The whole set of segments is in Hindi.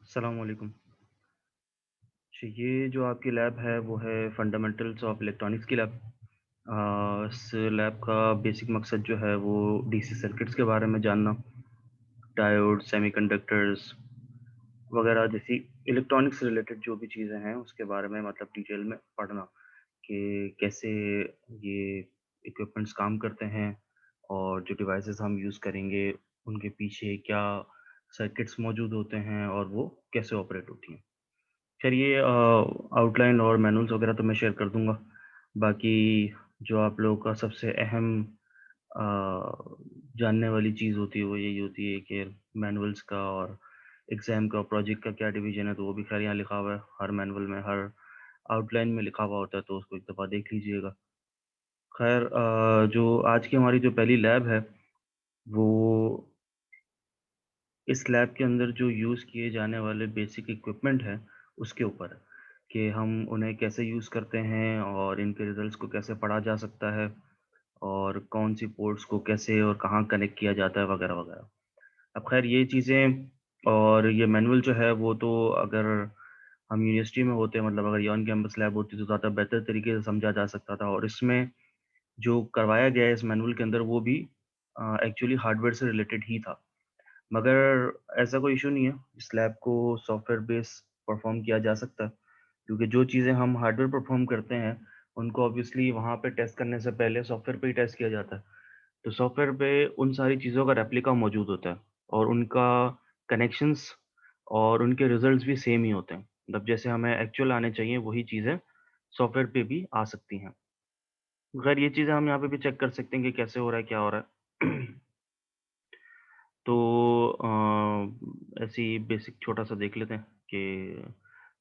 अस्सलाम वालेकुम। अच्छा, ये जो आपकी लैब है वो है फंडामेंटल्स ऑफ इलेक्ट्रॉनिक्स की लैब। इस लैब का बेसिक मकसद जो है वो डीसी सर्किट्स के बारे में जानना, डायोड, सेमीकंडक्टर्स वगैरह जैसी इलेक्ट्रॉनिक्स से रिलेटेड जो भी चीज़ें हैं उसके बारे में मतलब डिटेल में पढ़ना कि कैसे ये इक्विपमेंट्स काम करते हैं और जो डिवाइसेस हम यूज़ करेंगे उनके पीछे क्या सर्किट्स मौजूद होते हैं और वो कैसे ऑपरेट होती हैं। खैर ये आउटलाइन और मैनुअल्स वगैरह तो मैं शेयर कर दूँगा। बाकी जो आप लोगों का सबसे अहम अ, जानने वाली चीज़ होती है वो यही होती है कि मैनुअल्स का और एग्ज़ाम का प्रोजेक्ट का क्या डिवीज़न है, तो वो भी खैर यहाँ लिखा हुआ है। हर मैनुअल में, हर आउटलाइन में लिखा हुआ होता है, तो उसको एक दफ़ा देख लीजिएगा। खैर जो आज की हमारी जो पहली लैब है, वो इस लैब के अंदर जो यूज़ किए जाने वाले बेसिक इक्विपमेंट हैं, उसके ऊपर है कि हम उन्हें कैसे यूज़ करते हैं और इनके रिज़ल्ट्स को कैसे पढ़ा जा सकता है और कौन-सी पोर्ट्स को कैसे और कहाँ कनेक्ट किया जाता है वगैरह-वगैरह। अब ख़ैर ये चीज़ें और ये मैनुअल जो है वो तो अगर हम यूनिवर्सिटी में होते मतलब अगर ये ऑन कैंपस लैब होती तो ज़्यादा बेहतर तरीके से समझा जा सकता था और इसमें जो करवाया गया है इस मैनुअल के अंदर वो भी एक्चुअली हार्डवेयर से रिलेटेड ही था। मगर ऐसा कोई इश्यू नहीं है, इस लैब को सॉफ्टवेयर बेस परफ़ॉर्म किया जा सकता है, क्योंकि जो चीज़ें हम हार्डवेयर परफ़ॉर्म करते हैं, उनको ऑब्वियसली वहाँ पे टेस्ट करने से पहले सॉफ्टवेयर पे ही टेस्ट किया जाता है। तो सॉफ्टवेयर पे उन सारी चीज़ों का रेप्लिका मौजूद होता है और उनका कनेक्शंस और उनके रिज़ल्ट्स भी सेम ही होते हैं। मतलब जैसे हमें एक्चुअल आने चाहिए, वही चीज़ें सॉफ्टवेयर पे भी आ सकती हैं। ख़ैर ये चीज़ें हम यहाँ पे भी चेक कर सकते हैं कि कैसे हो रहा है, क्या हो रहा है। तो ऐसे ही बेसिक छोटा-सा देख लेते हैं कि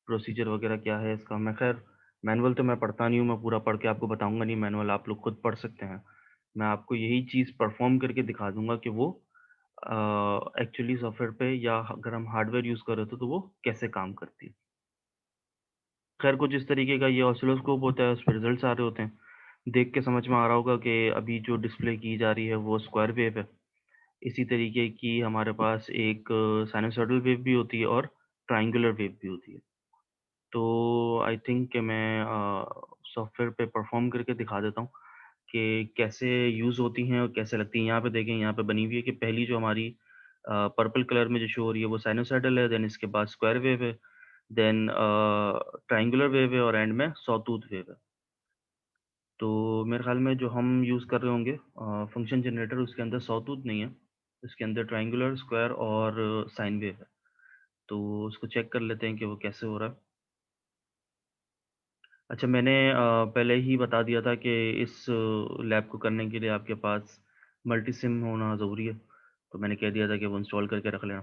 प्रोसीजर वगैरह क्या है इसका। मैं ख़ैर मैनुअल तो मैं पढ़ता नहीं हूँ, मैं पूरा पढ़ के आपको बताऊँगा नहीं मैनुअल, आप लोग खुद पढ़ सकते हैं। मैं आपको यही चीज़ परफ़ॉर्म करके दिखा दूँगा कि वो एक्चुअली सॉफ्टवेयर पे या अगर हम हार्डवेयर यूज़ कर रहे थे तो वो कैसे काम करती है। ख़ैर कुछ इस तरीके का ये ऑसिलोस्कोप होता है, उसपे रिज़ल्ट्स आ रहे होते हैं। देख के समझ में आ रहा होगा कि अभी जो डिस्प्ले की जा रही है वो स्क्वायर वेव है। इसी तरीके की हमारे पास एक साइनसॉइडल वेव भी होती है और ट्रायंगुलर वेव भी होती है। तो आई थिंक कि मैं सॉफ्टवेयर पे परफ़ॉर्म करके दिखा देता हूँ कि कैसे यूज़ होती हैं और कैसे लगती हैं। यहाँ पे देखें, यहाँ पे बनी हुई है कि पहली जो हमारी पर्पल कलर में जो शो हो रही है वो साइनसॉइडल है, देन इसके बाद स्क्वायर वेव है, देन ट्रायंगुलर वेव है और एंड में सॉटूथ वेव है। तो मेरे ख़्याल में जो हम यूज़ कर रहे होंगे फ़ंक्शन जनरेटर उसके अंदर सॉटूथ नहीं है, उसके अंदर ट्रायंगुलर, स्क्वायर और साइन वेव है। तो उसको चेक कर लेते हैं कि वो कैसे हो रहा है। अच्छा मैंने पहले ही बता दिया था कि इस लैब को करने के लिए आपके पास मल्टीसिम होना ज़रूरी है, तो मैंने कह दिया था कि वो इंस्टॉल करके रख लेना।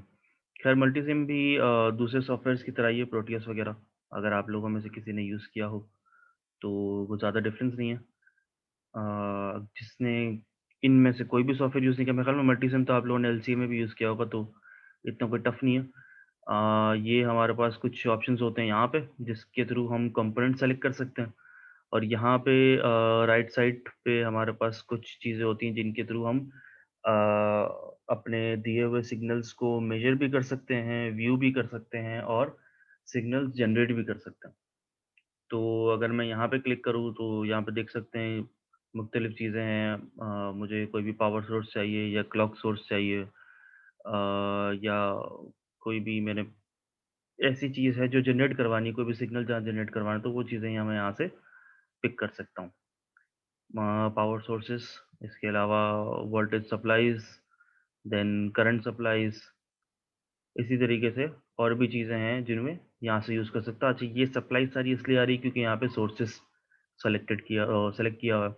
ख़ैर मल्टीसिम भी दूसरे सॉफ्टवेयर्स की तरह ही है, प्रोटियस वग़ैरह, अगर आप लोगों में से किसी ने यूज़ किया हो, तो वो ज़्यादा डिफ़रेंस नहीं है। जिसने इनमें से कोई भी सॉफ्टवेयर यूज़ नहीं किया, मेरे ख़्याल में मल्टीसिम तो आप लोगों ने एलसीए में भी यूज़ किया होगा, तो इतना कोई टफ़ नहीं है। ये हमारे पास कुछ ऑप्शंस होते हैं यहाँ पे, जिसके थ्रू हम कंपोनेंट सेलेक्ट कर सकते हैं और यहाँ पे राइट साइड पे हमारे पास कुछ चीज़ें होती हैं, जिनके थ्रू हम अ, अपने दिए हुए सिग्नल्स को मेज़र भी कर सकते हैं, व्यू भी कर सकते हैं और सिग्नल्स जनरेट भी कर सकते हैं। तो अगर मैं यहाँ पे क्लिक करूँ तो यहाँ पे देख सकते हैं मुख्तलिफ़ चीज़ें हैं। मुझे कोई भी पावर सोर्स चाहिए या क्लॉक सोर्स चाहिए या कोई भी मैंने ऐसी चीज़ है जो जनरेट करवानी है, कोई भी सिग्नल जहाँ जनरेट करवाना है तो वो चीज़ें यहाँ मैं यहाँ से पिक कर सकता हूँ। पावर सोर्सेस, इसके अलावा voltage supplies, then current supplies, इसी तरीके से और भी चीज़ें हैं जिनमें यहाँ से यूज़ कर सकता हूँ। अच्छा ये सप्लाई सारी इसलिए आ रही है क्योंकि यहाँ पे सोर्सेस सेलेक्ट किया हुआ है।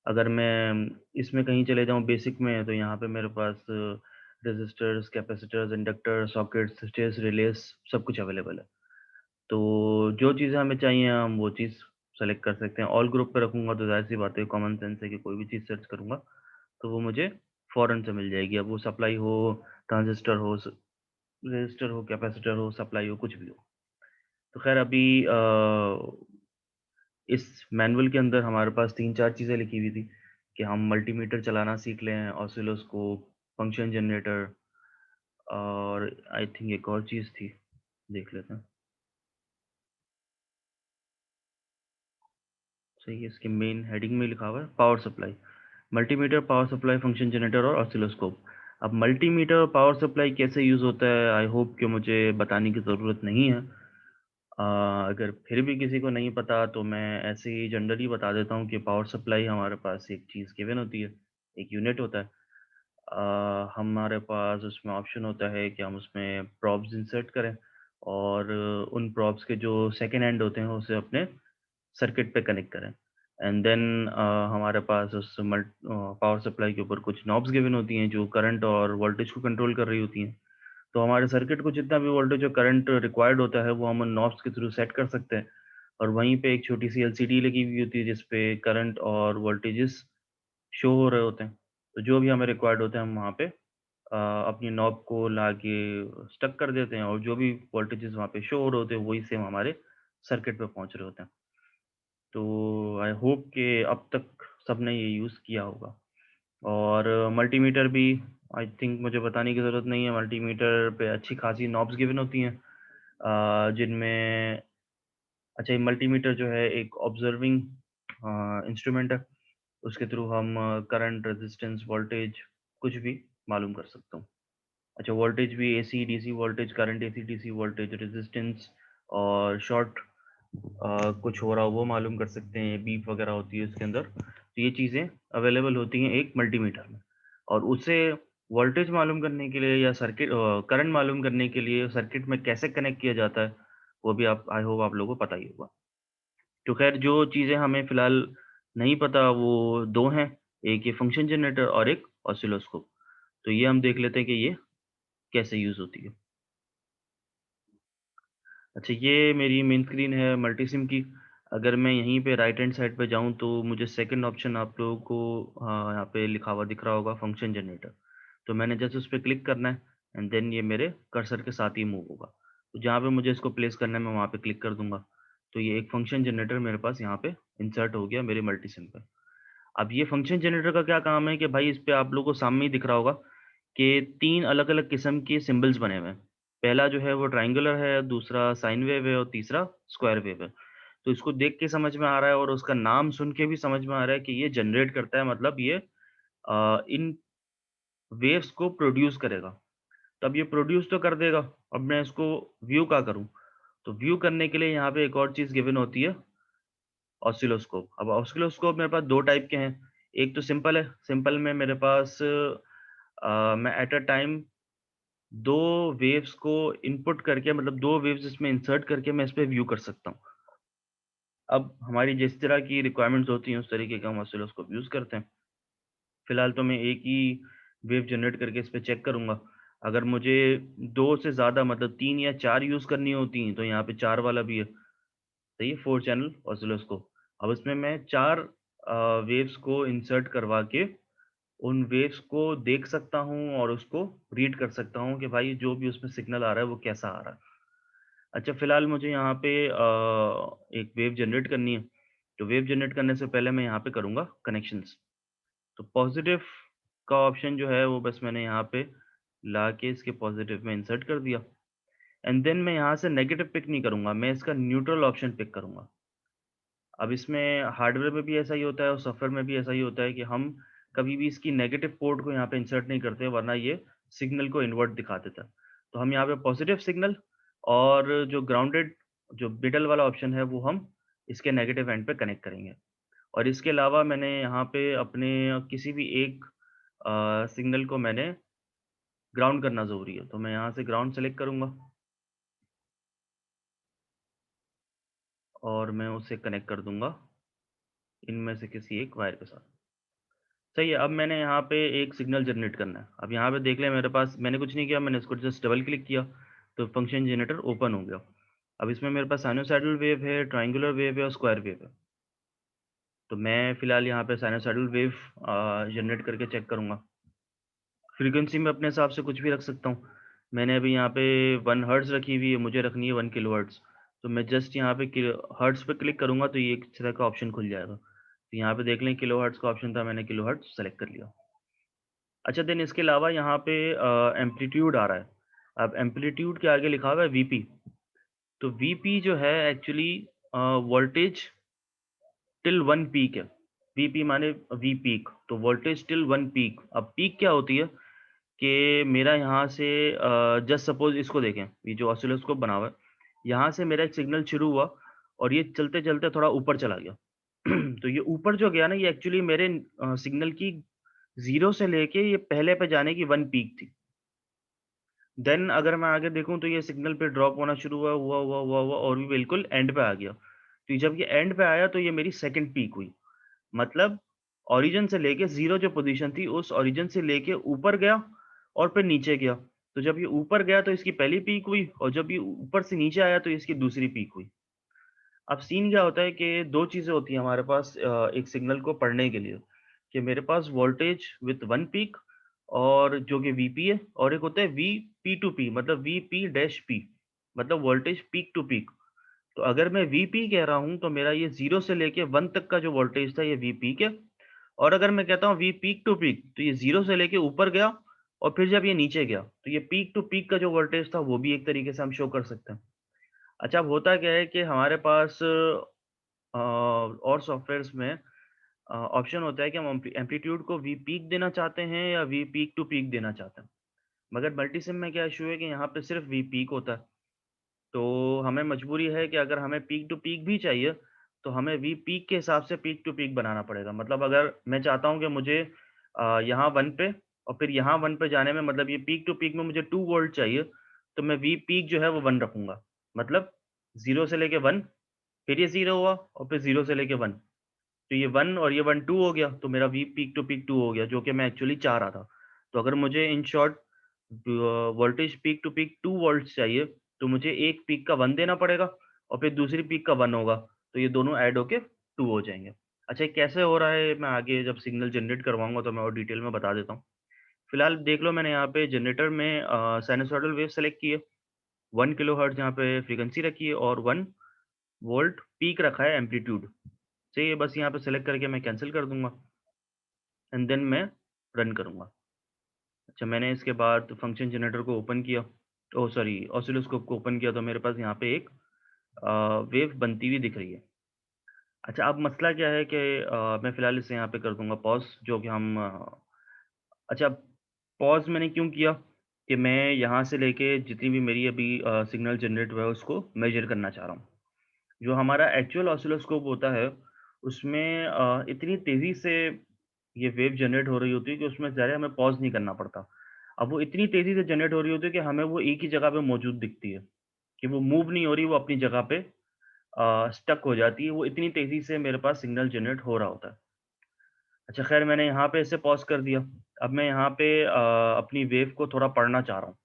अगर मैं इसमें कहीं चले जाऊँ बेसिक में तो यहाँ पे मेरे पास रेज़िस्टर्स, कैपेसिटर्स, इंडक्टर, सॉकेट्स, स्विचेस, रिलेज़ सब कुछ अवेलेबल है। तो जो चीज़ें हमें चाहिए हम वो चीज़ सेलेक्ट कर सकते हैं। ऑल ग्रुप पे रखूँगा तो ज़ाहिर-सी बात है कॉमन सेंस है कि कोई भी चीज़ सर्च करूँगा तो वो मुझे फ़ौरन से मिल जाएगी। अब वो सप्लाई हो, ट्रांजिस्टर हो, रेज़िस्टर हो, कैपेसिटर हो, सप्लाई हो, कुछ भी हो। तो ख़ैर अभी इस मैनुअल के अंदर हमारे पास 3-4 चीज़ें लिखी हुई थी कि हम मल्टीमीटर चलाना सीख लें, ऑसिलोस्कोप, फंक्शन जनरेटर और आई थिंक एक और चीज़ थी। देख लेते हैं। सही है, इसके मेन हेडिंग में लिखा हुआ है power supply, multimeter, power supply, function generator और ऑसिलोस्कोप। अब मल्टीमीटर और पावर सप्लाई कैसे यूज़ होता है, आई होप कि मुझे बताने की ज़रूरत नहीं है। अगर फिर भी किसी को नहीं पता तो मैं ऐसे ही जनरली बता देता हूँ कि पावर सप्लाई हमारे पास एक चीज़ गिवन होती है, एक यूनिट होता है। हमारे पास उसमें ऑप्शन होता है कि हम उसमें प्रॉब्स इंसर्ट करें और उन प्रॉब्स के जो सेकेंड एंड होते हैं उसे अपने सर्किट पे कनेक्ट करें। एंड देन हमारे पास उस पावर सप्लाई के ऊपर कुछ नॉब्स गिवन होती हैं जो करंट और वोल्टेज को कंट्रोल कर रही होती हैं। तो हमारे सर्किट को जितना भी वोल्टेज और करंट रिक्वायर्ड होता है वो हम उन नॉब्स के थ्रू सेट कर सकते हैं। और वहीं पे एक छोटी सी एलसीडी लगी हुई होती है जिसपे करंट और वोल्टेजेस शो हो रहे होते हैं। तो जो भी हमें रिक्वायर्ड होता है हम वहाँ पे अपनी नॉब को लाके स्टक कर देते हैं और जो भी वोल्टेजेस वहाँ पे शो हो रहे होते हैं वही सेम हमारे सर्किट पे पहुँच रहे होते हैं। तो आई होप कि अब तक सबने ये यूज़ किया होगा। और मल्टीमीटर भी आई थिंक मुझे बताने की ज़रूरत नहीं है, मल्टीमीटर पे अच्छी खासी नॉब्स गिवन होती हैं जिनमें अच्छा, ये मल्टीमीटर जो है एक ऑब्जर्विंग इंस्ट्रूमेंट है। उसके थ्रू हम करंट, रेजिस्टेंस, वोल्टेज कुछ भी मालूम कर सकता हूँ। अच्छा, वोल्टेज भी AC DC voltage, current AC DC voltage, resistance और शॉर्ट कुछ हो रहा हो वो मालूम कर सकते हैं, बीप वगैरह होती है उसके अंदर। तो ये चीज़ें अवेलेबल होती हैं एक मल्टीमीटर में। और उसे वोल्टेज मालूम करने के लिए या सर्किट करंट मालूम करने के लिए सर्किट में कैसे कनेक्ट किया जाता है, वो भी आप आई होप आप लोगों को पता ही होगा। तो खैर जो चीज़ें हमें फ़िलहाल नहीं पता वो 2 हैं, एक ये फंक्शन जनरेटर और एक ऑसिलोस्कोप। तो ये हम देख लेते हैं कि ये कैसे यूज़ होती है। अच्छा, ये मेरी मेन स्क्रीन है मल्टीसिम की। अगर मैं यहीं पे राइट हैंड साइड पे जाऊँ तो मुझे सेकंड ऑप्शन आप लोगों को यहाँ पे लिखा हुआ दिख रहा होगा फंक्शन जनरेटर। तो मैंने जस्ट उस पे क्लिक करना है एंड देन ये मेरे कर्सर के साथ ही मूव होगा। तो जहाँ पे मुझे इसको प्लेस करना है मैं वहाँ पे क्लिक कर दूँगा। तो ये एक फंक्शन जनरेटर मेरे पास यहाँ पे इंसर्ट हो गया मेरे मल्टीसिम पे। अब ये फंक्शन जनरेटर का क्या काम है कि भाई इस पे आप लोगों को सामने ही दिख रहा होगा कि 3 अलग-अलग किस्म के सिंबल्स बने हुए हैं। पहला जो है वो ट्रायंगुलर है, दूसरा साइन वेव है और तीसरा स्क्वायर वेव है। तो इसको देख के समझ में आ रहा है और उसका नाम सुन के भी समझ में आ रहा है कि ये जनरेट करता है, मतलब ये इन वेव्स को प्रोड्यूस करेगा। तो अब ये प्रोड्यूस तो कर देगा, अब मैं इसको व्यू क्या करूँ? तो व्यू करने के लिए यहाँ पे एक और चीज़ गिवन होती है ऑसिलोस्कोप। अब ऑसिलोस्कोप मेरे पास 2 टाइप के हैं। एक तो सिंपल है, सिंपल में मेरे पास मैं एट अ टाइम 2 वेव्स को इनपुट करके मतलब 2 वेव्स इसमें इंसर्ट करके मैं इसपे व्यू कर सकता हूँ। अब हमारी जिस तरह की रिक्वायरमेंट्स होती हैं उस तरीके का हम ऑसिलोस्कोप यूज़ करते हैं। फिलहाल तो मैं एक ही वेव जनरेट करके इस पे चेक करूँगा। अगर मुझे 2 से ज़्यादा मतलब 3 या 4 यूज़ करनी होती हैं तो यहाँ पे 4 वाला भी है। सही है, 4 चैनल ऑसिलोस्कोप। अब इसमें मैं 4 वेव्स को इंसर्ट करवा के उन वेव्स को देख सकता हूँ और उसको रीड कर सकता हूँ कि भाई जो भी उसमें सिग्नल आ रहा है वो कैसा आ रहा है। अच्छा, फिलहाल मुझे यहाँ पे एक वेव जनरेट करनी है। तो वेव जनरेट करने से पहले मैं यहाँ पे करूँगा कनेक्शंस। तो पॉज़िटिव का ऑप्शन जो है वो बस मैंने यहाँ पे लाके इसके पॉज़िटिव में इंसर्ट कर दिया एंड देन मैं यहाँ से नेगेटिव पिक नहीं करूँगा, मैं इसका न्यूट्रल ऑप्शन पिक करूँगा। अब इसमें हार्डवेयर में भी ऐसा ही होता है और सॉफ्टवेयर में भी ऐसा ही होता है कि हम कभी भी इसकी नेगेटिव पोर्ट को यहाँ पे इंसर्ट नहीं करते वरना ये सिग्नल को इन्वर्ट दिखा देता है। तो हम यहाँ पे पॉजिटिव सिग्नल और जो ग्राउंडेड जो मिडल वाला ऑप्शन है वो हम इसके नेगेटिव एंड पे कनेक्ट करेंगे। और इसके अलावा मैंने यहाँ पे अपने किसी भी एक सिग्नल को मैंने ग्राउंड करना ज़रूरी है। तो मैं यहाँ से ग्राउंड सेलेक्ट करूँगा और मैं उसे कनेक्ट कर दूँगा इनमें से किसी एक वायर के साथ। सही है, अब मैंने यहाँ पे एक सिग्नल जनरेट करना है। अब यहाँ पे देख लें मेरे पास मैंने कुछ नहीं किया, मैंने इसको जस्ट डबल क्लिक किया, तो फंक्शन जनरेटर ओपन हो गया। अब इसमें मेरे पास साइनोसॉइडल वेव है, ट्रायंगुलर वेव है और स्क्वायर वेव है। तो मैं फ़िलहाल यहाँ पे साइनोसॉइडल वेव जनरेट करके चेक करूँगा। फ्रीक्वेंसी में अपने हिसाब से कुछ भी रख सकता हूँ। मैंने अभी यहाँ पे 1 हर्ट्ज़ रखी हुई है, मुझे रखनी है 1 किलोहर्ट्ज़। तो मैं जस्ट यहाँ पे किलो हर्ट्ज़ पे क्लिक करूँगा तो ये एक तरह का ऑप्शन खुल जाएगा। तो यहाँ पे देख लें किलोहर्ट्ज़ का ऑप्शन था, मैंने किलोहर्ट्ज़ सेलेक्ट कर लिया। अच्छा, देन इसके अलावा यहाँ पे एम्पलीट्यूड आ रहा है। अब एम्पलीट्यूड के आगे लिखा हुआ है वीपी। तो वीपी जो है एक्चुअली वोल्टेज टिल 1 पीक है। वीपी माने वी पीक, तो वोल्टेज टिल 1 पीक। अब पीक क्या होती है कि मेरा यहाँ से जस्ट सपोज़ इसको देखें, ये जो ऑसिलोस्कोप बना हुआ है, यहाँ से मेरा एक सिग्नल शुरू हुआ और ये चलते-चलते थोड़ा ऊपर चला गया। तो ये ऊपर जो गया ना, ये एक्चुअली मेरे सिग्नल की 0 से लेके ये पहले पे जाने की 1 पीक थी। देन अगर मैं आगे देखूँ तो ये सिग्नल पे ड्रॉप होना शुरू हुआ और भी बिल्कुल एंड पे आ गया। तो जब ये एंड पे आया तो ये मेरी सेकंड पीक हुई। मतलब ओरिजिन से लेके 0 जो पोज़ीशन थी, उस ओरिजिन से लेके ऊपर गया और फिर नीचे गया। तो जब ये ऊपर गया तो इसकी पहली पीक हुई और जब ये ऊपर से नीचे आया तो इसकी दूसरी पीक हुई। अब सीन क्या होता है कि 2 चीज़ें होती हैं हमारे पास एक सिग्नल को पढ़ने के लिए, कि मेरे पास वोल्टेज विथ 1 पीक और जो कि वीपी है, और एक होता है वीपी टू पी, मतलब वीपी डैश पी, मतलब वोल्टेज पीक टू पीक। तो अगर मैं वीपी कह रहा हूँ तो मेरा ये 0 से लेके 1 तक का जो वोल्टेज था ये वी पीक है। और अगर मैं कहता हूँ वी पीक टू पीक, तो ये 0 से लेके ऊपर गया और फिर जब ये नीचे गया तो ये पीक टू पीक का जो वोल्टेज था वो भी एक तरीके से हम शो कर सकते हैं। अच्छा, अब होता क्या है कि हमारे पास और सॉफ्टवेयर्स में ऑप्शन होता है कि हम एम्पलीट्यूड को वी पीक देना चाहते हैं या वी पीक टू पीक देना चाहते हैं। मगर मल्टीसिम में क्या इशू है कि यहाँ पे सिर्फ वी पीक होता है। तो हमें मजबूरी है कि अगर हमें पीक टू पीक भी चाहिए, तो हमें वी पीक के हिसाब से पीक टू पीक बनाना पड़ेगा। मतलब अगर मैं चाहता हूँ कि मुझे यहाँ 1 पे और फिर यहाँ 1 पे जाने में, मतलब ये पीक टू पीक में मुझे 2 वोल्ट चाहिए, तो मैं वी पीक जो है वो 1 रखूँगा। मतलब 0 से लेके 1, फिर ये 0 हुआ और फिर 0 से लेके 1। तो ये 1 और ये 1 2 हो गया, तो मेरा वी पीक टू पीक 2 हो गया, जो कि मैं एक्चुअली चाह रहा था। तो अगर मुझे in short voltage peak to peak 2 volts चाहिए, तो मुझे एक पीक का 1 देना पड़ेगा और फिर दूसरी पीक का 1 होगा, तो ये दोनों ऐड होके 2 हो जाएँगे। अच्छा, ये कैसे हो रहा है, मैं आगे जब सिग्नल जनरेट करवाऊँगा तो मैं और डिटेल में बता देता हूँ। फिलहाल देख लो, मैंने यहाँ पे जनरेटर में साइनसॉइडल वेव सेलेक्ट की है, 1 किलोहर्ट्ज़ यहाँ पे फ्रीक्वेंसी रखी है और 1 वोल्ट पीक रखा है एम्पलीट्यूड। चाहिए बस यहाँ पे सेलेक्ट करके मैं कैंसल कर दूँगा एंड देन मैं रन करूँगा। अच्छा, मैंने इसके बाद फंक्शन जनरेटर को ओपन किया, ओह सॉरी ऑसिलोस्कोप को ओपन किया, तो मेरे पास यहाँ पे एक वेव बनती हुई दिख रही है। अच्छा, अब मसला क्या है कि मैं फ़िलहाल इसे यहाँ पे कर दूँगा पॉज़, जो कि हम अच्छा, पॉज़ मैंने क्यों किया कि मैं यहाँ से लेके जितनी भी मेरी अभी सिग्नल जनरेट हुआ है उसको मेज़र करना चाह रहा हूँ। जो हमारा एक्चुअल ऑसिलोस्कोप होता है, उसमें इतनी तेज़ी से ये वेव जनरेट हो रही होती है कि उसमें ज़्यादा हमें पॉज़ नहीं करना पड़ता। अब वो इतनी तेज़ी से जनरेट हो रही होती है कि हमें वो एक ही जगह पे मौजूद दिखती है, कि वो मूव नहीं हो रही, वो अपनी जगह पे स्टक हो जाती है, वो इतनी तेज़ी से मेरे पास सिग्नल जनरेट हो रहा होता है। अच्छा ख़ैर, मैंने यहाँ पे इसे पॉज़ कर दिया। अब मैं यहाँ पे अपनी वेव को थोड़ा पढ़ना चाह रहा हूँ।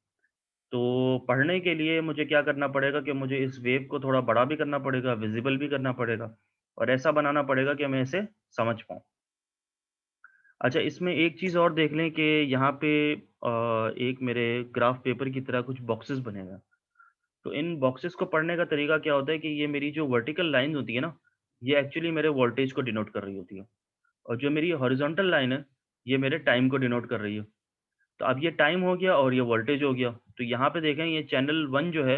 तो पढ़ने के लिए मुझे क्या करना पड़ेगा कि मुझे इस वेव को थोड़ा बड़ा भी करना पड़ेगा, विज़िबल भी करना पड़ेगा और ऐसा बनाना पड़ेगा कि मैं इसे समझ पाऊँ। अच्छा, इसमें एक चीज़ और देख लें कि यहाँ पे एक मेरे ग्राफ़ पेपर की तरह कुछ बॉक्सेस बने हुए हैं। तो इन बॉक्सेस को पढ़ने का तरीका क्या होता है कि ये मेरी जो वर्टिकल लाइन होती है ना, ये एक्चुअली मेरे वोल्टेज को डिनोट कर रही होती है और जो मेरी हॉरिज़ॉन्टल लाइन है, ये मेरे टाइम को डिनोट कर रही है। तो अब ये टाइम हो गया और ये वोल्टेज हो गया। तो यहाँ पे देखें, ये चैनल 1 जो है,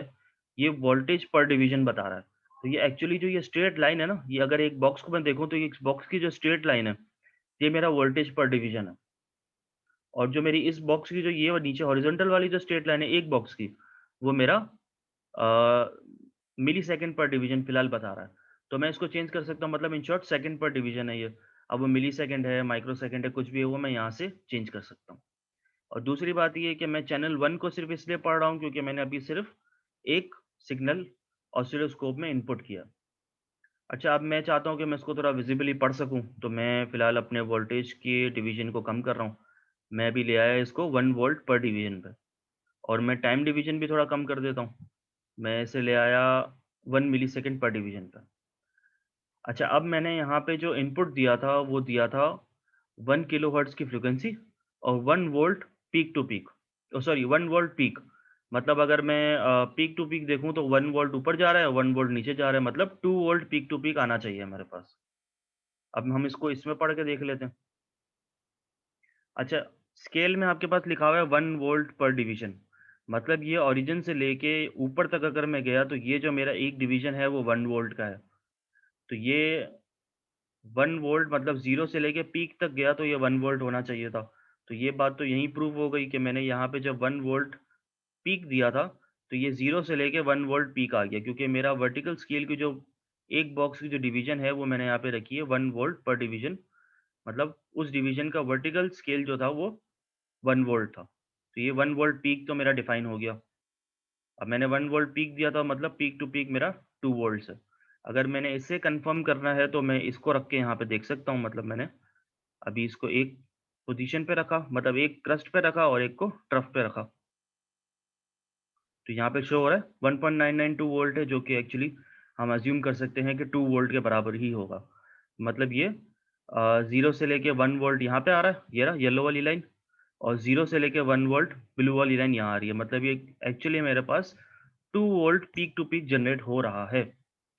ये वोल्टेज पर डिवीज़न बता रहा है। तो ये एक्चुअली जो ये स्ट्रेट लाइन है ना, ये अगर एक बॉक्स को मैं देखूँ तो ये इस बॉक्स की जो स्ट्रेट लाइन है, ये मेरा वोल्टेज पर डिवीज़न है। और जो मेरी इस बॉक्स की जो ये और नीचे हॉरिज़ॉन्टल वाली जो स्ट्रेट लाइन है एक बॉक्स की, वो मेरा मिलीसेकंड पर डिवीज़न फ़िलहाल बता रहा है। तो मैं इसको चेंज कर सकता हूँ, मतलब इन शॉर्ट सेकंड पर डिवीज़न है ये। अब वो मिलीसेकंड है, माइक्रोसेकंड है, कुछ भी है, वो मैं यहाँ से चेंज कर सकता हूँ। और दूसरी बात ये है कि मैं चैनल 1 को सिर्फ़ इसलिए पढ़ रहा हूँ क्योंकि मैंने अभी सिर्फ़ एक सिग्नल ऑसिलोस्कोप में इनपुट किया। अच्छा, अब मैं चाहता हूँ कि मैं इसको थोड़ा विज़िबली पढ़ सकूँ, तो मैं फ़िलहाल अपने वोल्टेज के डिवीज़न को कम कर रहा हूँ। मैं अभी ले आया इसको 1 वोल्ट पर डिवीज़न पे और मैं टाइम डिवीज़न भी थोड़ा कम कर देता हूँ। मैं इसे ले आया 1 मिलीसेकंड पर डिवीज़न पे। अच्छा, अब मैंने यहाँ पे जो इनपुट दिया था, वो दिया था 1 किलोहर्ट्ज़ की फ्रीक्वेंसी और 1 volt peak to peak. Oh sorry, 1 volt peak. मतलब अगर मैं पीक टू पीक देखूँ तो 1 वोल्ट ऊपर जा रहा है, 1 वोल्ट नीचे जा रहा है, मतलब 2 वोल्ट पीक टू पीक आना चाहिए मेरे पास। अब हम इसको इसमें पढ़ के देख लेते हैं। अच्छा, स्केल में आपके पास लिखा हुआ है 1 वोल्ट पर डिवीज़न। मतलब ये ओरिजिन से लेके ऊपर तक अगर मैं गया तो ये जो मेरा एक डिवीज़न है वो 1 वोल्ट का है। तो ये 1 वोल्ट मतलब 0 से लेके पीक तक गया तो ये 1 वोल्ट होना चाहिए था। तो ये बात तो यहीं प्रूव हो गई कि मैंने यहाँ पे जब 1 वोल्ट पीक दिया था, तो ये 0 से लेके 1 वोल्ट पीक आ गया क्योंकि मेरा वर्टिकल स्केल की जो एक बॉक्स की जो डिवीज़न है वो मैंने यहाँ पे रखी है 1 वोल्ट पर डिवीज़न। मतलब उस डिवीज़न का वर्टिकल स्केल जो था वो 1 वोल्ट था। तो ये 1 वोल्ट पीक तो मेरा डिफाइन हो गया। अब मैंने 1 वोल्ट पीक दिया था मतलब पीक टू पीक मेरा 2 वोल्ट्स है। अगर मैंने इसे कन्फर्म करना है तो मैं इसको रख के यहाँ पे देख सकता हूँ मतलब मैंने अभी इसको एक पोज़ीशन पे रखा मतलब एक क्रस्ट पे रखा और एक को ट्रफ पे रखा। तो यहाँ पे शो हो रहा है 1.992 वोल्ट है जो कि एक्चुअली हम अज़्यूम कर सकते हैं कि 2 वोल्ट के बराबर ही होगा। मतलब ये 0 से लेके 1 वोल्ट यहाँ पे आ रहा है, ये रहा येलो वाली लाइन और 0 से लेके 1 वोल्ट ब्लू वाली लाइन यहाँ आ रही है। मतलब ये एक्चुअली मेरे पास 2 volt peak to peak generate हो रहा है,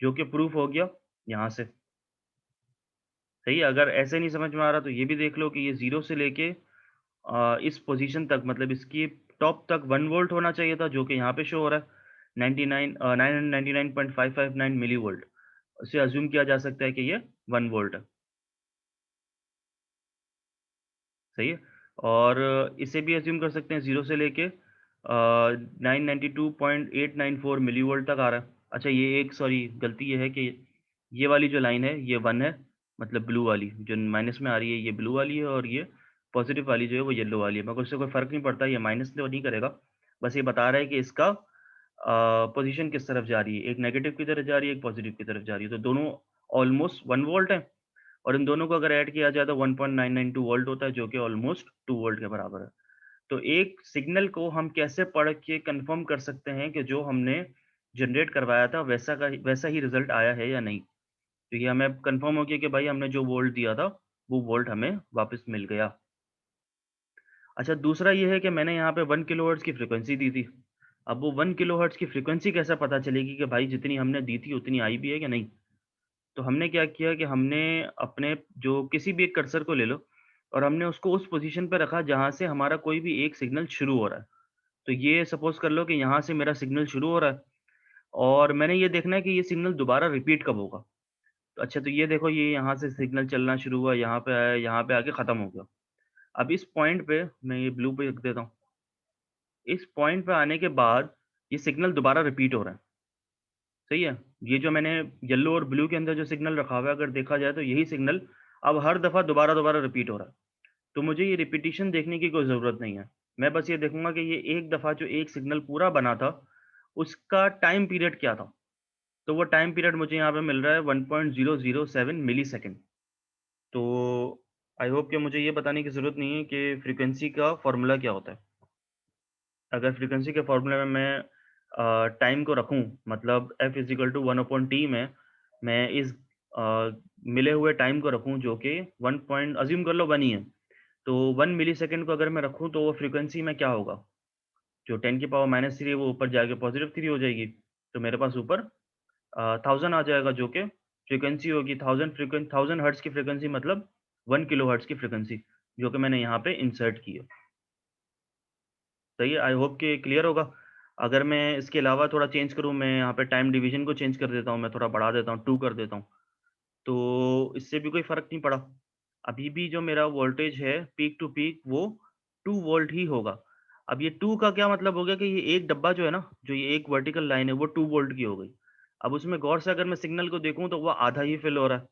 जो कि प्रूफ हो गया यहाँ से। सही है, अगर ऐसे नहीं समझ में आ रहा तो ये भी देख लो कि ये 0 से लेके इस पोज़ीशन तक मतलब इसकी टॉप तक 1 वोल्ट होना चाहिए था जो कि यहाँ पे शो हो रहा है 999.559 मिलीवोल्ट। इसे अज़्यूम किया जा सकता है कि ये 1 वोल्ट है, सही है? और इसे भी अज़्यूम कर सकते हैं 0 से लेके 992.894 मिलीवोल्ट तक आ रहा है। अच्छा ये एक सॉरी गलती ये है कि ये वाली जो लाइन है ये 1 है, मतलब ब्लू वाली जो माइनस में आ रही है ये ब्लू वाली है और ये पॉज़िटिव वाली जो है वो येलो वाली है। मगर उससे कोई फ़र्क नहीं पड़ता, ये माइनस तो नहीं करेगा। बस ये बता रहा है कि इसका पोज़ीशन किस तरफ जा रही है, एक नेगेटिव की तरफ जा रही है, एक पॉज़िटिव की तरफ जा रही है। तो दोनों ऑलमोस्ट 1 वोल्ट हैं। और इन दोनों को अगर ऐड किया जाए तो 1.992 वोल्ट होता है जो कि ऑलमोस्ट 2 वोल्ट के बराबर है। तो एक सिग्नल को हम कैसे पढ़ के कंफर्म कर सकते हैं कि जो हमने जनरेट करवाया था वैसा ही रिज़ल्ट आया है या नहीं? तो ये हमें कंफर्म हो गया कि भाई हमने जो वोल्ट दिया था, वो वोल्ट हमें वापस मिल गया। अच्छा दूसरा ये है कि मैंने यहाँ पे 1 किलोहर्ट्ज़ की फ्रीक्वेंसी दी थी। अब वो 1 किलोहर्ट्ज़ की फ्रीक्वेंसी कैसे पता चलेगी कि भाई जितनी हमने दी थी उतनी आई भी है या नहीं? तो हमने क्या किया कि हमने अपने जो किसी भी एक कर्सर को ले लो और हमने उसको उस पोजीशन पे रखा जहाँ से हमारा कोई भी एक सिग्नल शुरू हो रहा है। तो ये सपोज़ कर लो कि यहाँ से मेरा सिग्नल शुरू हो रहा है और मैंने ये देखना है कि ये सिग्नल दोबारा रिपीट कब होगा। तो अच्छा तो ये देखो ये यहाँ से सिग्नल चलना शुरू हुआ, यहाँ पे आया, यहाँ पे आके ख़त्म हो गया। अब इस पॉइंट पे मैं ये ब्लू पे रख देता हूँ। इस पॉइंट पे आने के बाद ये सिग्नल दोबारा रिपीट हो रहा है। सही है? ये जो मैंने येलो और ब्लू के अंदर जो सिग्नल रखा हुआ है अगर देखा जाए तो यही सिग्नल अब हर दफ़ा दोबारा-दोबारा रिपीट हो रहा है। तो मुझे ये रिपिटिशन देखने की कोई ज़रूरत नहीं है। मैं बस ये देखूँगा कि ये एक दफ़ा जो एक सिग्नल पूरा बना था, उसका टाइम पीरियड क्या था? तो वो टाइम पीरियड मुझे यहाँ पे मिल रहा है 1.007 मिलीसेकंड। तो आई होप कि मुझे ये बताने की ज़रूरत नहीं है कि फ्रीक्वेंसी का फ़ॉर्मूला क्या होता है। अगर फ्रीक्वेंसी के फ़ॉर्मूले में मैं टाइम को रखूँ मतलब f is equal to 1/t में मैं इस मिले हुए टाइम को रखूँ जो कि 1 पॉइंट अज़्यूम कर लो 1 ही है। तो 1 मिलीसेकंड को अगर मैं रखूँ तो वो फ्रीक्वेंसी में क्या होगा? जो 10 की पावर -3 है वो ऊपर जाके +3 हो जाएगी। तो मेरे पास ऊपर 1000 आ जाएगा जो कि फ्रीक्वेंसी होगी 1000 हर्ट्ज़ की फ्रीक्वेंसी मतलब 1 किलोहर्ट्ज़ की फ्रीक्वेंसी जो कि मैंने यहाँ पे इंसर्ट की है। सही है, आई होप कि क्लियर होगा। अगर मैं इसके अलावा थोड़ा चेंज करूँ, मैं यहाँ पे टाइम डिवीज़न को चेंज कर देता हूँ, मैं थोड़ा बढ़ा देता हूँ, 2 कर देता हूँ, तो इससे भी कोई फ़र्क नहीं पड़ा। अभी भी जो मेरा वोल्टेज है पीक टू पीक वो 2 वोल्ट ही होगा। अब ये 2 का क्या मतलब हो गया कि ये एक डब्बा जो है ना, जो ये एक वर्टिकल लाइन है वो 2 वोल्ट की हो गई। अब उसमें गौर से अगर मैं सिग्नल को देखूँ तो वो आधा ही फ़िल हो रहा है।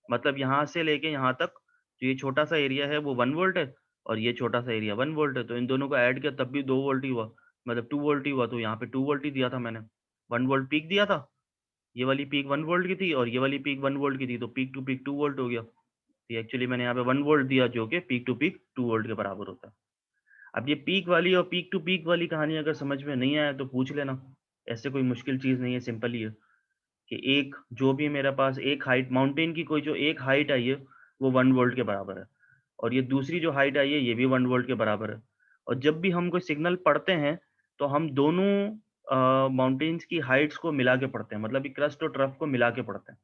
मतलब यहाँ से लेके यहाँ तक जो ये छोटा-सा एरिया है वो 1 वोल्ट है और ये छोटा-सा एरिया 1 वोल्ट है। तो इन दोनों को ऐड किया तब भी 2 वोल्ट ही हुआ। मतलब 2 वोल्ट ही हुआ तो यहाँ पे 2 वोल्ट ही दिया था मैंने। 1 वोल्ट पीक दिया था। ये वाली पीक 1 वोल्ट की थी और ये वाली पीक 1 वोल्ट की थी, तो पीक टू पीक 2 वोल्ट हो गया। ये एक्चुअली मैंने यहाँ पे 1 वोल्ट दिया जो कि पीक टू पीक 2 वोल्ट के बराबर होता है। अब ये पीक वाली और पीक टू पीक वाली कहानी अगर समझ में नहीं आया तो पूछ लेना। ऐसे कोई मुश्किल चीज़ नहीं है, सिंपल ही है कि एक जो भी मेरे पास एक हाइट माउंटेन की कोई जो एक हाइट आई है, वो 1 वोल्ट के बराबर है और ये दूसरी जो हाइट आई है, ये भी 1 वोल्ट के बराबर है। और जब भी हम कोई सिग्नल पढ़ते हैं, तो हम दोनों माउंटेन्स की हाइट्स को मिला के पढ़ते हैं, मतलब ये क्रस्ट और ट्रफ को मिला के पढ़ते हैं।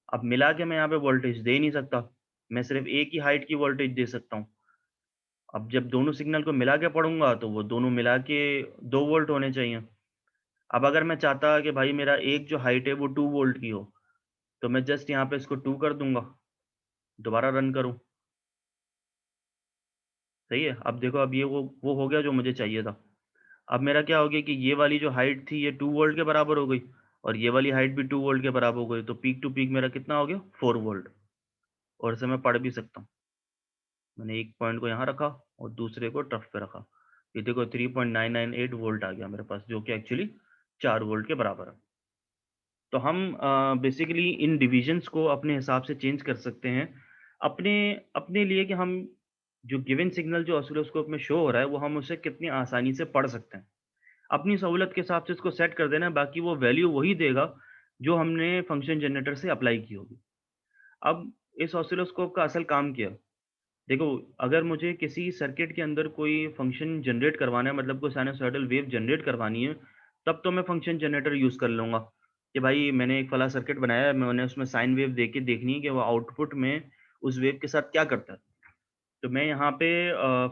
अब मिला के मैं यहाँ पे वोल्टेज दे नहीं सकता, मैं सिर्फ़ एक ही हाइट की वोल्टेज दे सकता हूँ। अब जब दोनों सिग्नल को मिला के पढ़ूँगा तो वो दोनों मिला के 2 वोल्ट होने चाहिए। अब अगर मैं चाहता कि भाई मेरा एक जो हाइट है वो 2 वोल्ट की हो, तो मैं जस्ट यहाँ पे इसको 2 कर दूँगा, दोबारा रन करूँ, सही है? अब देखो अब ये वो हो गया जो मुझे चाहिए था। अब मेरा क्या हो गया कि ये वाली जो हाइट थी ये 2 वोल्ट के बराबर हो गई और ये वाली हाइट भी 2 वोल्ट के बराबर हो गई, तो पीक टू पीक मेरा कितना हो गया? 4 वोल्ट और इसे मैं पढ़ भी सकता हूँ। मैंने एक पॉइंट को यहाँ रखा और दूसरे को टर्फ पे रखा। ये देखो 3.998 वोल्ट आ गया मेरे पास, जो कि एक्चुअली 4 वोल्ट के बराबर है। तो हम बेसिकली इन डिविजन्स को अपने हिसाब से चेंज कर सकते हैं, अपने अपने लिए कि हम जो गिवन सिग्नल जो ऑसिलोस्कोप में शो हो रहा है, वो हम उसे कितनी आसानी से पढ़ सकते हैं। अपनी सहूलत के हिसाब से इसको सेट कर देना है, बाकी वो वैल्यू वही देगा, जो हमने फंक्शन जनरेटर से अप्लाई की होगी। अब इस ऑसिलोस्कोप का असल काम क्या है? देखो, अगर मुझे किसी सर्किट के अंदर कोई फ़ंक्शन जनरेट करवाना है, मतलब कोई साइनसॉइडल वेव जनरेट करवानी है, तब तो मैं फ़ंक्शन जनरेटर यूज़ कर लूँगा, कि भाई मैंने एक फला सर्किट बनाया है, मैंने उसमें साइन वेव दे के देखनी है कि वो आउटपुट में उस वेव के साथ क्या करता है। तो मैं यहाँ पे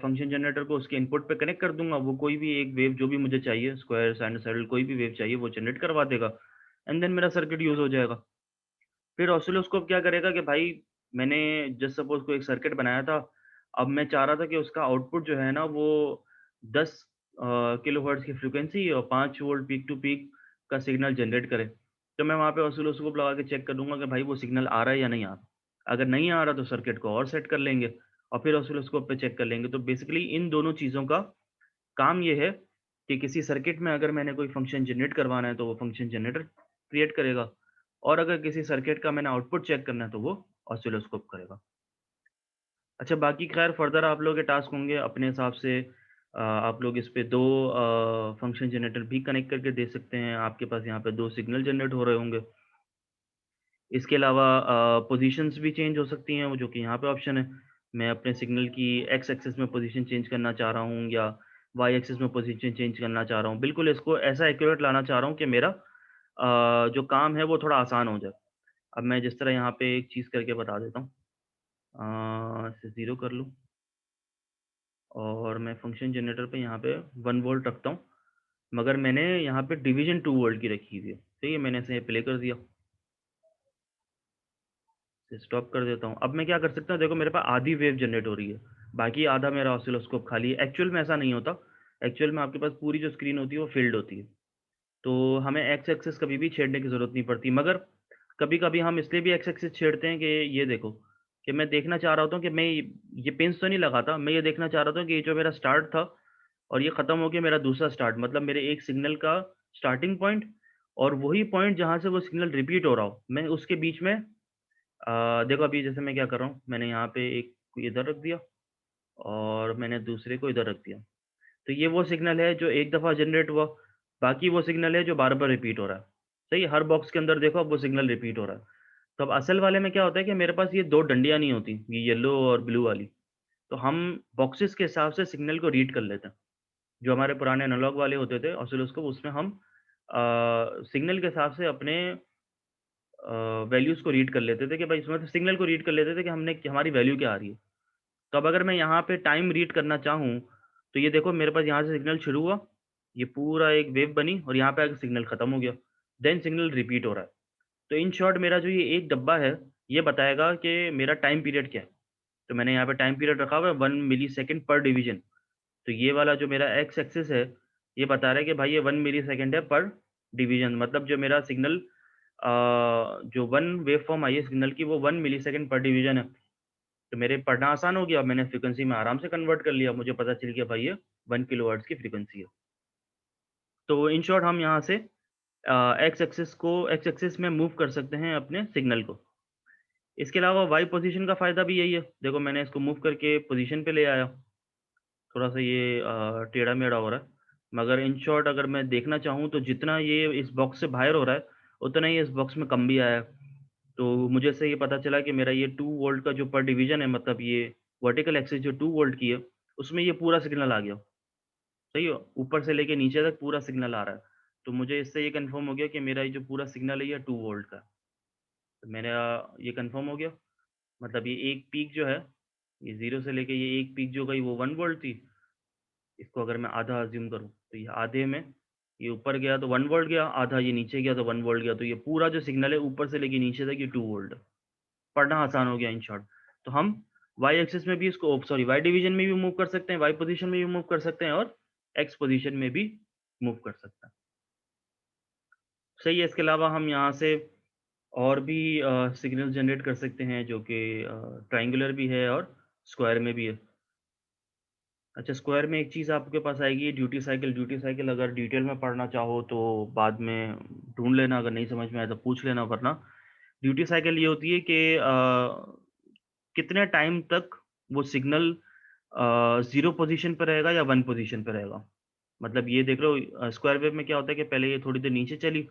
फ़ंक्शन जनरेटर को उसके इनपुट पे कनेक्ट कर दूँगा, वो कोई भी एक वेव जो भी मुझे चाहिए, स्क्वायर, साइनसॉइडल कोई भी वेव चाहिए, वो जनरेट करवा देगा एंड देन मेरा सर्किट यूज़ हो जाएगा। फिर ऑसिलोस्कोप क्या करेगा कि भाई मैंने जस्ट सपोज़ कोई एक सर्किट बनाया था, अब मैं चाह रहा था कि उसका आउटपुट जो है ना वो 10 किलोहर्ट्ज़ की फ्रीक्वेंसी और 5 वोल्ट पीक टू पीक का सिग्नल जनरेट करे। तो मैं वहाँ पे ऑसिलोस्कोप लगा के चेक कर लूँगा कि भाई वो सिग्नल आ रहा है या नहीं आ रहा। अगर नहीं आ रहा तो सर्किट को और सेट कर लेंगे और फिर ऑसिलोस्कोप पे चेक कर लेंगे। तो बेसिकली इन दोनों चीज़ों का काम ये है कि किसी सर्किट में अगर मैंने कोई फ़ंक्शन जनरेट करवाना है, तो वो फ़ंक्शन जनरेटर क्रिएट करेगा और अगर किसी सर्किट का मैंने आउटपुट चेक करना है, तो वो ऑसिलोस्कोप करेगा। अच्छा, बाकी ख़ैर फ़र्दर आप लोगों के टास्क होंगे अपने हिसाब से आप लोग इस पे 2 फ़ंक्शन जनरेटर भी कनेक्ट करके दे सकते हैं। आपके पास यहाँ पे 2 सिग्नल जनरेट हो रहे होंगे। इसके अलावा पोज़ीशंस भी चेंज हो सकती हैं, वो जो कि यहाँ पे ऑप्शन है। मैं अपने सिग्नल की एक्स एक्सिस में पोज़ीशन चेंज करना चाह रहा हूँ या वाई एक्सिस में पोज़ीशन चेंज करना चाह रहा हूँ। बिल्कुल इसको ऐसा एक्यूरेट लाना चाह रहा हूँ कि मेरा जो काम है वो थोड़ा आसान हो जाए। अब मैं जिस तरह यहाँ पे एक चीज़ करके बता देता हूँ। इसे 0 कर लूँ और मैं फ़ंक्शन जनरेटर पे यहाँ पे 1 वोल्ट रखता हूँ, मगर मैंने यहाँ पे डिवीज़न 2 वोल्ट की रखी हुई है। सही है, मैंने इसे प्ले कर दिया। इसे स्टॉप कर देता हूँ। अब मैं क्या कर सकता हूँ, देखो मेरे पास आधी वेव जनरेट हो रही है, बाकी आधा मेरा ऑसिलोस्कोप खाली है। एक्चुअल में ऐसा नहीं होता, एक्चुअल में आपके पास पूरी जो स्क्रीन होती है वो फ़िल्ड होती है। तो हमें एक्स एक्सिस कभी भी छेड़ने की ज़रूरत नहीं पड़ती, मगर कभी-कभी हम इसलिए भी एक्स एक्सिस छेड़ते हैं कि ये देखो, कि मैं देखना चाह रहा होता हूँ कि मैं ये पिन्स तो नहीं लगाता, मैं ये देखना चाह रहा था कि ये जो मेरा स्टार्ट था और ये ख़त्म हो गया मेरा दूसरा स्टार्ट, मतलब मेरे एक सिग्नल का स्टार्टिंग पॉइंट और वही पॉइंट जहाँ से वो सिग्नल रिपीट हो रहा हो, मैं उसके बीच में देखो अभी जैसे मैं क्या कर रहा हूँ, मैंने यहाँ पे एक को इधर रख दिया और मैंने दूसरे को इधर रख दिया। तो ये वो सिग्नल है जो एक दफ़ा जनरेट हुआ, बाकी वो सिग्नल है जो बार-बार रिपीट हो रहा है। सही है? हर बॉक्स के अंदर देखो अब वो सिग्नल रिपीट हो रहा है। तो अब असल वाले में क्या होता है कि मेरे पास ये 2 डंडियाँ नहीं होती, ये येलो और ब्लू वाली। तो हम बॉक्सेस के हिसाब से सिग्नल को रीड कर लेते हैं। जो हमारे पुराने एनालॉग वाले होते थे ऑसिलोस्कोप, उसमें हम सिग्नल के हिसाब से अपने वैल्यूज़ को रीड कर लेते थे कि भाई इसमें तो सिग्नल को रीड कर लेते थे कि हमने हमारी वैल्यू क्या आ रही है। तो अब अगर मैं यहाँ पे टाइम रीड करना चाहूँ, तो ये देखो मेरे पास यहाँ से सिग्नल शुरू हुआ, ये पूरा एक वेव बनी और यहाँ पे आके सिग्नल खत्म हो गया। देन सिग्नल रिपीट हो रहा है। तो इन शॉर्ट मेरा जो ये एक डब्बा है, ये बताएगा कि मेरा टाइम पीरियड क्या है। तो मैंने यहाँ पे टाइम पीरियड रखा हुआ है 1 मिलीसेकंड पर डिवीज़न। तो ये वाला जो मेरा एक्स एक्सिस है, ये बता रहा है कि भाई ये 1 मिलीसेकंड है पर डिवीज़न, मतलब जो मेरा सिग्नल जो 1 वेवफ़ॉर्म आई है सिग्नल की, वो 1 मिलीसेकंड पर डिवीज़न है। तो मेरे पढ़ना आसान हो गया, मैंने फ्रीक्वेंसी में आराम से कन्वर्ट कर लिया, मुझे पता चल गया भाई ये 1 किलोहर्ट्ज़ की फ्रीक्वेंसी है। तो इन शॉर्ट हम यहाँ से एक्स एक्सिस में मूव कर सकते हैं अपने सिग्नल को। इसके अलावा वाई पोज़ीशन का फ़ायदा भी यही है। देखो मैंने इसको मूव करके पोज़ीशन पे ले आया, थोड़ा-सा ये टेढ़ा-मेढ़ा हो रहा है, मगर इन शॉर्ट अगर मैं देखना चाहूँ तो जितना ये इस बॉक्स से बाहर हो रहा है, उतना ही इस बॉक्स में कम भी आया है। तो मुझे इससे ये पता चला कि मेरा ये 2 वोल्ट का जो पर डिवीज़न है, मतलब ये वर्टिकल एक्सिस जो 2 वोल्ट की है, उसमें ये पूरा सिग्नल आ गया। सही है? ऊपर से लेके नीचे तक पूरा सिग्नल आ रहा है। तो मुझे इससे ये कन्फर्म हो गया कि मेरा ये जो पूरा सिग्नल है ये 2 वोल्ट का है। तो मेरा ये कन्फर्म हो गया। मतलब ये एक पीक जो है ये 0 से लेके ये एक पीक जो गई वो 1 वोल्ट थी। इसको अगर मैं आधा अज्यूम करूँ तो ये आधे में ये ऊपर गया तो 1 वोल्ट गया, आधा ये नीचे गया तो 1 वोल्ट गया, तो ये पूरा जो सिग्नल है ऊपर से लेके नीचे तक ये 2 वोल्ट। पढ़ना आसान हो गया इन शॉर्ट। तो हम वाई एक्सिस में भी इसको सॉरी वाई डिवीजन में भी मूव कर सकते हैं, वाई पोजीशन में भी मूव कर सकते हैं और एक्स पोजीशन में भी मूव कर सकते हैं। सही है। इसके अलावा हम यहाँ से और भी सिग्नल जनरेट कर सकते हैं जो कि ट्राइंगुलर भी है और स्क्वायर में भी है। अच्छा, स्क्वायर में एक चीज़ आपके पास आएगी ड्यूटी साइकिल। ड्यूटी साइकिल अगर डिटेल में पढ़ना चाहो तो बाद में ढूंढ लेना, अगर नहीं समझ में आया तो पूछ लेना, वरना ड्यूटी साइकिल ये होती है कि कितने टाइम तक वो सिग्नल 0 पोजीशन पे रहेगा या 1 पोजीशन पे रहेगा। मतलब ये देख लो, स्क्वायर वेव में क्या होता है कि पहले ये थोड़ी देर नीचे चली,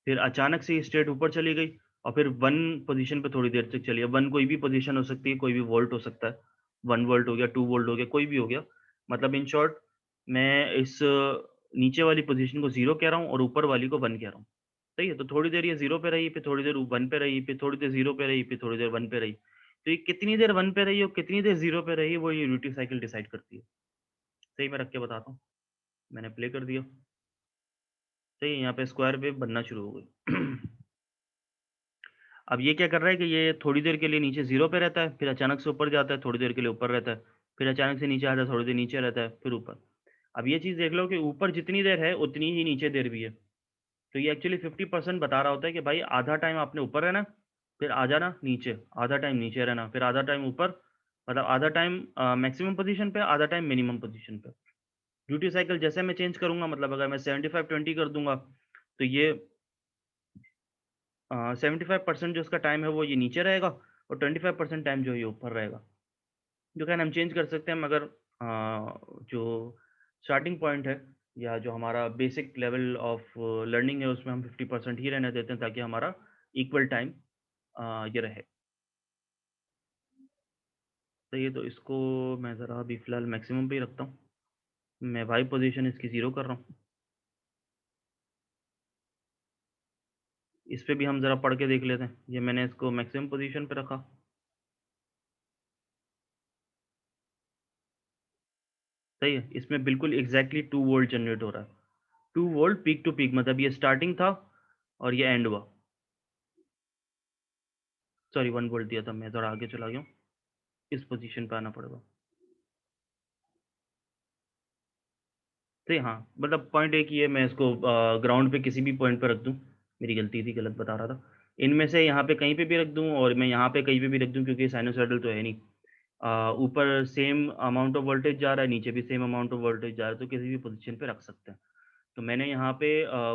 फिर अचानक से ये स्ट्रेट ऊपर चली गई और फिर 1 पोजीशन पे थोड़ी देर तक चली है। 1 कोई भी पोजीशन हो सकती है, कोई भी वोल्ट हो सकता है। 1 वोल्ट हो गया, 2 वोल्ट हो गया, कोई भी हो गया। मतलब इन शॉर्ट मैं इस नीचे वाली पोजीशन को 0 कह रहा हूँ और ऊपर वाली को 1 कह रहा हूँ। सही है। तो थोड़ी देर ये 0 पे रही, फिर थोड़ी देर 1 पे रही, फिर थोड़ी देर 0 पे रही, फिर थोड़ी देर 1 पे रही। तो ये कितनी देर 1 पे रही और कितनी देर 0 पे रही, वो ये ड्यूटी साइकिल डिसाइड करती है। सही, मैं रख के बताता हूँ। मैंने प्ले कर दिया। सही है। यहाँ पे स्क्वायर वेव बनना शुरू हो गई। अब ये क्या कर रहा है कि ये थोड़ी देर के लिए नीचे 0 पे रहता है, फिर अचानक से ऊपर जाता है, थोड़ी देर के लिए ऊपर रहता है, फिर अचानक से नीचे आता है, थोड़ी देर नीचे रहता है, फिर ऊपर। अब ये चीज़ देख लो कि ऊपर जितनी देर है उतनी ही नीचे देर भी है। तो ये एक्चुअली 50% बता रहा होता है कि भाई आधा टाइम आपने ऊपर रहना, फिर आ जाना नीचे, आधा टाइम नीचे रहना, फिर आधा टाइम ऊपर। मतलब आधा टाइम मैक्सिमम पोजीशन पे, आधा टाइम मिनिमम पोजीशन पे। ड्यूटी साइकिल जैसे मैं चेंज करूंगा, मतलब अगर मैं 75-20 कर दूंगा तो ये 75% जो उसका टाइम है वो ये नीचे रहेगा और 25% टाइम जो है ये ऊपर रहेगा। जो क्या हम चेंज कर सकते हैं, मगर जो स्टार्टिंग पॉइंट है या जो हमारा बेसिक लेवल ऑफ लर्निंग है उसमें हम 50% ही रहने देते हैं ताकि हमारा इक्वल टाइम ये रहे। तो ये तो इसको मैं ज़रा अभी फ़िलहाल मैक्सिमम पे ही रखता हूँ। मैं वाई पोजीशन इसकी 0 कर रहा हूँ। इस पे भी हम ज़रा पढ़ के देख लेते हैं। ये मैंने इसको मैक्सिमम पोजीशन पे रखा। सही है। इसमें बिल्कुल एग्जैक्टली 2 वोल्ट जनरेट हो रहा है। 2 वोल्ट पीक टू पीक, मतलब ये स्टार्टिंग था और ये एंड हुआ। सॉरी, 1 वोल्ट दिया था, मैं थोड़ा आगे चला गया हूँ। इस पोजीशन पे आना पड़ेगा। तो हाँ, मतलब पॉइंट एक ही है, मैं इसको ग्राउंड पे किसी भी पॉइंट पे रख दूँ। मेरी गलती थी, गलत बता रहा था। इनमें से यहाँ पे कहीं पे भी रख दूँ और मैं यहाँ पे कहीं पे भी रख दूँ, क्योंकि साइनोसॉइडल तो है नहीं। ऊपर सेम अमाउंट ऑफ वोल्टेज जा रहा है, नीचे भी सेम अमाउंट ऑफ वोल्टेज जा रहा है, तो किसी भी पोजीशन पे रख सकते हैं। तो मैंने यहाँ पे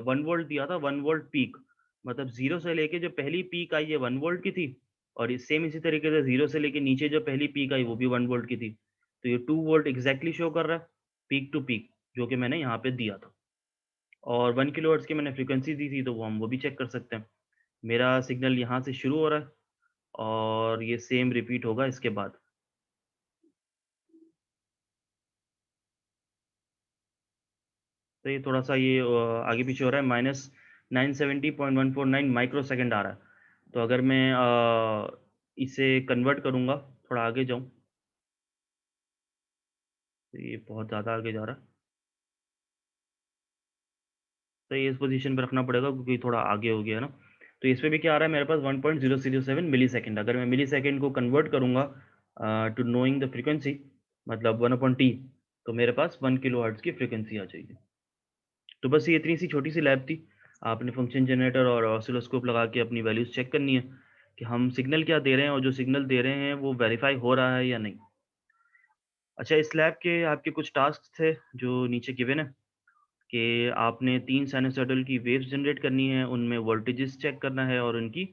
1 वोल्ट दिया था, 1 वोल्ट पीक। मतलब 0 से लेके जो पहली पीक आई है 1 वोल्ट की थी, और सेम इसी तरीके से 0 से लेके नीचे जो पहली पीक आई वो भी 1 वोल्ट की थी। तो ये 2 वोल्ट एग्जैक्टली शो कर रहा है, पीक टू पीक, जो कि मैंने यहाँ पे दिया था। और 1 किलोहर्ट्ज़ की मैंने फ्रीक्वेंसी दी थी, तो वो भी चेक कर सकते हैं। मेरा सिग्नल यहाँ से शुरू हो रहा है और ये सेम रिपीट होगा इसके बाद। तो ये थोड़ा सा ये आगे पीछे हो रहा है, -970.149 माइक्रो सेकेंड आ रहा है। तो अगर मैं इसे कन्वर्ट करूँगा, थोड़ा आगे जाऊँ, तो ये बहुत ज़्यादा आगे जा रहा है। तो ये इस पोजीशन पे रखना पड़ेगा क्योंकि थोड़ा आगे हो गया है ना। तो इस पे भी क्या आ रहा है मेरे पास, 1.007 मिली सेकेंड। अगर मैं मिली सेकेंड को कन्वर्ट करूँगा टू नोइंग द फ्रीक्वेंसी, मतलब 1/t, तो मेरे पास 1 किलो हर्ट्ज़ की फ्रीक्वेंसी आ जाएगी। तो बस ये इतनी सी छोटी सी लैब थी। आपने फंक्शन जनरेटर और ऑसिलोस्कोप लगा के अपनी वैल्यूज़ चेक करनी है कि हम सिग्नल क्या दे रहे हैं और जो सिग्नल दे रहे हैं वो वेरीफाई हो रहा है या नहीं। अच्छा, इस लैब के आपके कुछ टास्क थे जो नीचे गिवन है कि आपने 3 साइनसॉइडल की वेव्स जनरेट करनी है, उनमें वोल्टेजेस चेक करना है और उनकी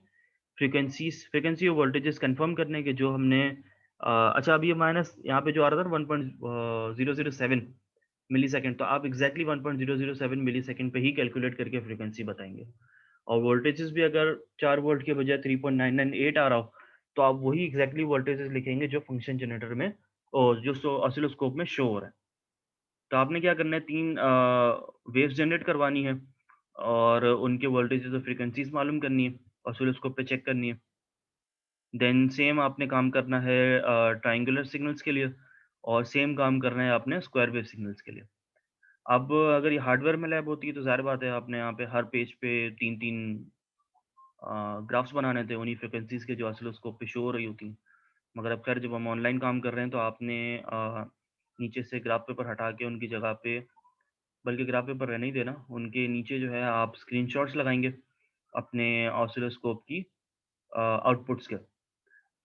फ्रीक्वेंसी और वोल्टेजेस कंफर्म करने के जो हमने अच्छा, अभी ये माइनस यहाँ पे जो आ रहा था 1.007 मिलीसेकंड, तो आप एग्जैक्टली 1.007 मिलीसेकंड पे ही कैलकुलेट करके फ्रीक्वेंसी बताएंगे। और वोल्टेजेस भी अगर 4 वोल्ट के बजाय 3.998 आ रहा हो, तो आप वही एग्जैक्टली वोल्टेजेस लिखेंगे जो फंक्शन जनरेटर में और जो ऑसिलोस्कोप में शो हो रहा है। तो आपने क्या करना है, 3 वेव्स जनरेट करवानी है और उनके वोल्टेजेस और फ्रीक्वेंसीज़ मालूम करनी है, ऑसिलोस्कोप पे चेक करनी है। देन सेम आपने काम करना है ट्रायंगुलर सिग्नल्स के लिए और सेम काम करना है आपने स्क्वायर वेव सिग्नल्स के लिए। अब अगर ये हार्डवेयर में लैब होती है तो ज़ाहिर बात है आपने यहाँ पे हर पेज पे 3-3 ग्राफ्स बनाने थे उन्हीं फ्रीक्वेंसीज़ के जो ऑसिलोस्कोप पे शो हो रही होती हैं। मगर अब ख़ैर जब हम ऑनलाइन काम कर रहे हैं तो आपने नीचे से ग्राफ पेपर हटा के उनकी जगह पे, बल्कि ग्राफ पेपर रहने ही देना, उनके नीचे जो है आप स्क्रीनशॉट्स लगाएँगे अपने ऑसिलोस्कोप की आउटपुट्स के।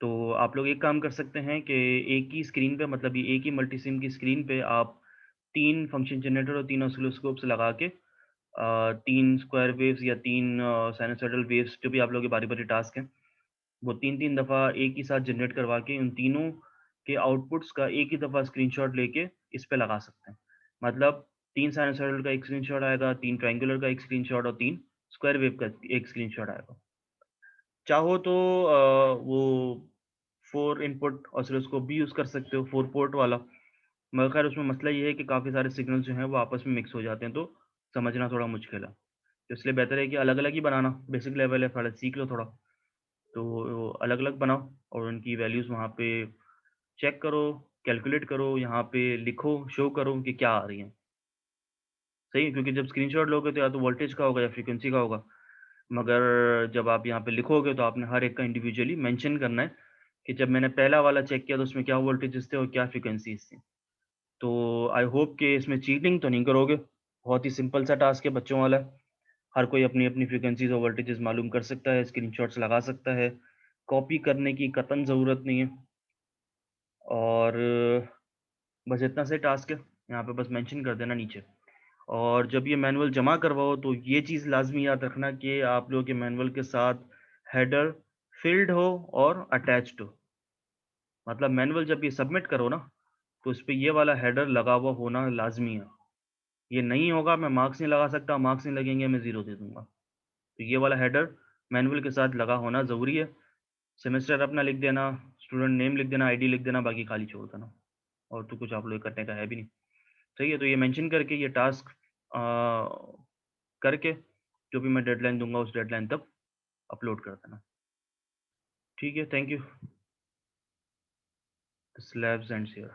तो आप लोग एक काम कर सकते हैं कि एक ही स्क्रीन पे, मतलब ये एक ही मल्टीसिम की स्क्रीन पे आप 3 फंक्शन जनरेटर और 3 ऑसिलोस्कोप्स लगा के 3 स्क्वायर वेव्स या 3 साइनसॉइडल वेव्स, जो भी आप लोगों के बारी-बारी टास्क हैं, वो 3-3 दफ़ा एक ही साथ जनरेट करवा के उन तीनों के आउटपुट्स का एक ही दफ़ा स्क्रीनशॉट लेके इस पे लगा सकते हैं। मतलब 3 साइनसॉइडल का एक स्क्रीनशॉट आएगा, 3 ट्रायंगुलर का एक स्क्रीनशॉट और 3 स्क्वायर वेव का एक स्क्रीनशॉट आएगा। चाहो तो वो 4 इनपुट ऑसिलोस्कोप भी यूज़ कर सकते हो, 4 पोर्ट वाला। मगर ख़ैर उसमें मसला ये है कि काफ़ी सारे सिग्नल्स जो हैं वो आपस में मिक्स हो जाते हैं, तो समझना थोड़ा मुश्किल है। तो इसलिए बेहतर है कि अलग-अलग ही बनाना, बेसिक लेवल है, पहले सीख लो थोड़ा। तो अलग-अलग बनाओ और उनकी वैल्यूज़ वहाँ पे चेक करो, कैलकुलेट करो, यहाँ पे लिखो, शो करो कि क्या आ रही हैं। सही है? क्योंकि जब स्क्रीनशॉट लोगे तो या तो वोल्टेज का होगा या फ्रीक्वेंसी का होगा। मगर जब आप यहाँ पे लिखोगे तो आपने हर एक का इंडिविजुअली मेंशन करना है कि जब मैंने पहला वाला चेक किया तो उसमें क्या वोल्टेजेस थे और क्या फ्रीक्वेंसीज़ थी। तो आई होप कि इसमें चीटिंग तो नहीं करोगे। बहुत ही सिंपल सा टास्क है, बच्चों वाला है। हर कोई अपनी-अपनी फ्रीक्वेंसीज़ और वोल्टेजेस मालूम कर सकता है, स्क्रीनशॉट्स लगा सकता है। कॉपी करने की कतई ज़रूरत नहीं है और बस इतना सा ही टास्क है। यहाँ पे बस मेंशन कर देना नीचे। और जब ये मैनुअल जमा करवाओ तो ये चीज़ लाज़मी याद रखना कि आप लोगों के मैनुअल के साथ हेडर फ़िल्ड हो और अटैच्ड हो। मतलब मैनुअल जब ये सबमिट करो ना, तो इसपे ये वाला हेडर लगा हुआ होना लाज़मी है। ये नहीं होगा, मैं मार्क्स नहीं लगा सकता, मार्क्स नहीं लगेंगे, मैं 0 दे दूँगा। तो ये वाला हेडर मैनुअल के साथ लगा होना ज़रूरी है। सेमेस्टर अपना लिख देना, स्टूडेंट नेम लिख देना, आईडी लिख देना, बाकी खाली छोड़ देना। और तो कुछ आप लोग करने का है भी नहीं। सही है? तो ये मेंशन करके ये टास्क करके जो भी मैं डेडलाइन दूँगा उस डेडलाइन तक अपलोड कर देना। ठीक है, thank you. This labs ends here.